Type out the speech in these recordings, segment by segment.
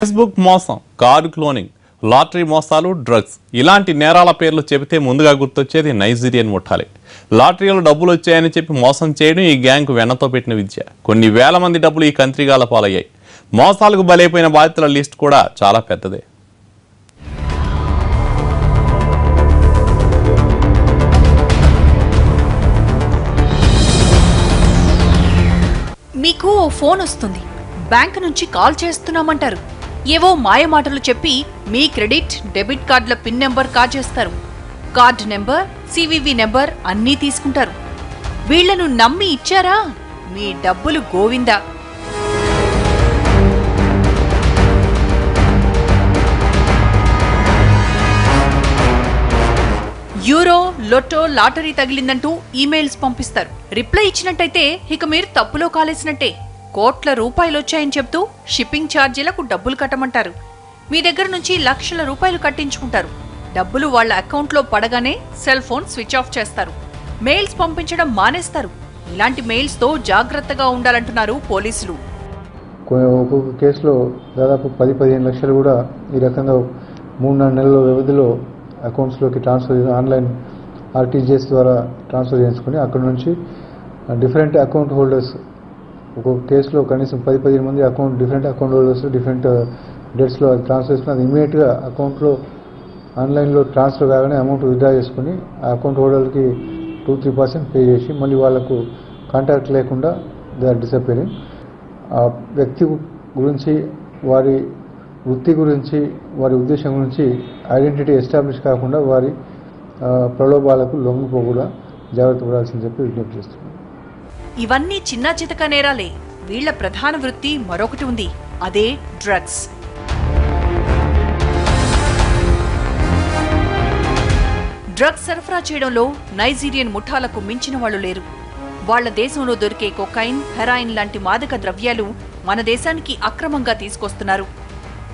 Facebook మోసం, car cloning, lottery మోసాలు, drugs ఇలాంటి నేరాల పేర్లు చెబితే ముందుగా గుర్తొచ్చేది నైజీరియన్ ముఠాలే. లాటరీలో డబ్బులు వచ్చాయని చెప్పి మోసం చేయడం ఈ గ్యాంగ్ వెన్నతో పెట్టిన విద్య. కొన్ని వేల మంది డబ్బులు ఈ కంత్రిగాల పాలయ్యాయి. మోసాలకు బలైపోయిన బాధితుల లిస్ట్ కూడా చాలా పెద్దదే. మీకు ఓ ఫోన్ వస్తుంది, బ్యాంక్ నుంచి కాల్ చేస్తున్నామంటారు. ఏవో మాయమాటలు చెప్పి మీ క్రెడిట్, డెబిట్ కార్డుల పిన్ నెంబర్ కాజేస్తారు. కార్డు నెంబర్, సివివి నెంబర్ అన్నీ తీసుకుంటారు. వీళ్లను నమ్మి ఇచ్చారా, మీ డబ్బులు గోవిందా. యూరో, లొట్టో, లాటరీ తగిలిందంటూ ఈమెయిల్స్ పంపిస్తారు. రిప్లై ఇచ్చినట్టయితే ఇక మీరు తప్పులో కాలేసినట్టే. కోట్ల రూపాయలొచ్చాయని చెప్తూ షిప్పింగ్ ఛార్జీలకు డబ్బులు కట్టమంటారు. మీ దగ్గర నుంచి లక్షల రూపాయలు కట్టించుకుంటారు. డబ్బులు వాళ్ల అకౌంట్లో పడగానే సెల్ ఫోన్ స్విచ్ ఆఫ్ చేస్తారు. మెయిల్స్ పంపించడం మానేస్తారు. ఇలాంటి మెయిల్స్తో జాగ్రత్తగా ఉండాలంటున్నారు పోలీసులు. ఒక్కొక్క కేసులో దాదాపు 10-15 లక్షలు కూడా ఈ రకంగా 3-4 నెలల వ్యవధిలో అకౌంట్స్లోకి ట్రాన్స్ఫర్, ఆన్లైన్ ఆర్టీజీఎస్ ద్వారా ట్రాన్స్ఫర్ చేసుకుని అక్కడ నుంచి డిఫరెంట్ అకౌంట్ హోల్డర్స్, ఒక్కొక్క కేసులో కనీసం 10-15 మంది డిఫరెంట్ అకౌంట్ హోల్డర్స్ డిఫరెంట్ డేట్స్లో అది ట్రాన్స్ఫర్ చేసుకుని అది ఇమీడియట్గా అకౌంట్లో ఆన్లైన్లో ట్రాన్స్ఫర్ కాగానే అమౌంట్ విత్డ్రా చేసుకుని ఆ అకౌంట్ హోల్డర్కి 2-3% పే చేసి మళ్ళీ వాళ్ళకు కాంటాక్ట్ లేకుండా దే ఆర్ డిసపియరింగ్. ఆ వ్యక్తి గురించి, వారి వృత్తి గురించి, వారి ఉద్దేశం గురించి ఐడెంటిటీ ఎస్టాబ్లిష్ కాకుండా వారి ప్రలోభాలకు లొంగిపోకుండా జాగ్రత్త పడాల్సిందని చెప్పి విజ్ఞప్తి చేస్తున్నాను. ఇవన్నీ చిన్న చితక నేరాలే. వీళ్ల ప్రధాన వృత్తి మరొకటి ఉంది, అదే డ్రగ్స్. డ్రగ్స్ సరఫరా చేయడంలో నైజీరియన్ ముఠాలకు మించిన వాళ్లు లేరు. వాళ్ల దేశంలో దొరికే కొకైన్, హెరాయిన్ లాంటి మాదక ద్రవ్యాలు మన దేశానికి అక్రమంగా తీసుకొస్తున్నారు.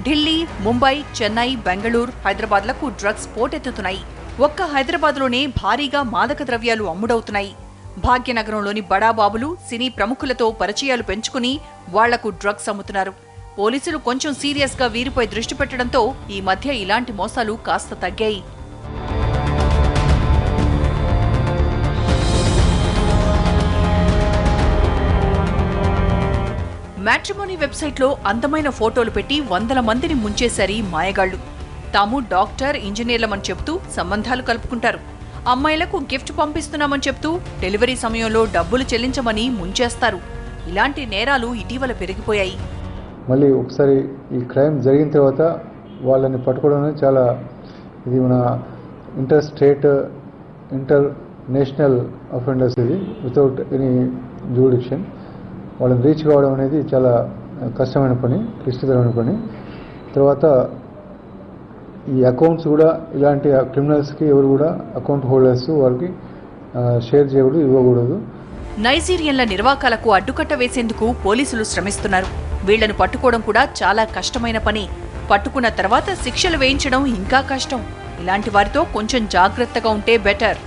ఢిల్లీ, ముంబై, చెన్నై, బెంగళూరు, హైదరాబాద్లకు డ్రగ్స్ పోటెత్తుతున్నాయి. ఒక్క హైదరాబాద్లోనే భారీగా మాదక ద్రవ్యాలు అమ్ముడవుతున్నాయి. భాగ్యనగరంలోని బడాబాబులు, సినీ ప్రముఖులతో పరిచయాలు పెంచుకుని వాళ్లకు డ్రగ్స్ అమ్ముతున్నారు. పోలీసులు కొంచెం సీరియస్గా వీరిపై దృష్టి పెట్టడంతో ఈ మధ్య ఇలాంటి మోసాలు కాస్త తగ్గాయి. మ్యాట్రిమోనీ వెబ్సైట్లో అందమైన ఫోటోలు పెట్టి 100 మందిని ముంచేశారు మాయగాళ్లు. తాము డాక్టర్, ఇంజనీర్లమని చెబుతూ సంబంధాలు కలుపుకుంటారు. అమ్మాయిలకు గిఫ్ట్ పంపిస్తున్నామని చెప్తూ డెలివరీ సమయంలో డబ్బులు చెల్లించమని ముంచేస్తారు. ఇలాంటి నేరాలు ఇటీవల పెరిగిపోయాయి. మళ్ళీ ఒకసారి ఈ క్రైమ్ జరిగిన తర్వాత వాళ్ళని పట్టుకోవడం అనేది చాలా, ఇది మన ఇంటర్ స్టేట్, ఇంటర్నేషనల్ అఫెండర్స్, ఇది వితౌట్ ఎనీ జ్యూరిడిక్షన్. వాళ్ళని రీచ్ కావడం అనేది చాలా కష్టమైన పని, క్లిష్టతరమైన పని. తర్వాత ఈ అకౌంట్స్ కూడా ఇలాంటి క్రిమినల్స్కి ఎవరు కూడా అకౌంట్ హోల్డర్స్ వారికి షేర్ చేయకూడదు, ఇవ్వకూడదు. నైజీరియన్ల నిర్వాకాలకు అడ్డుకట్ట వేసేందుకు పోలీసులు శ్రమిస్తున్నారు. వీళ్లను పట్టుకోవడం కూడా చాలా కష్టమైన పని. పట్టుకున్న తర్వాత శిక్షలు వేయించడం ఇంకా కష్టం. ఇలాంటి వారితో కొంచెం జాగ్రత్తగా ఉంటే బెటర్.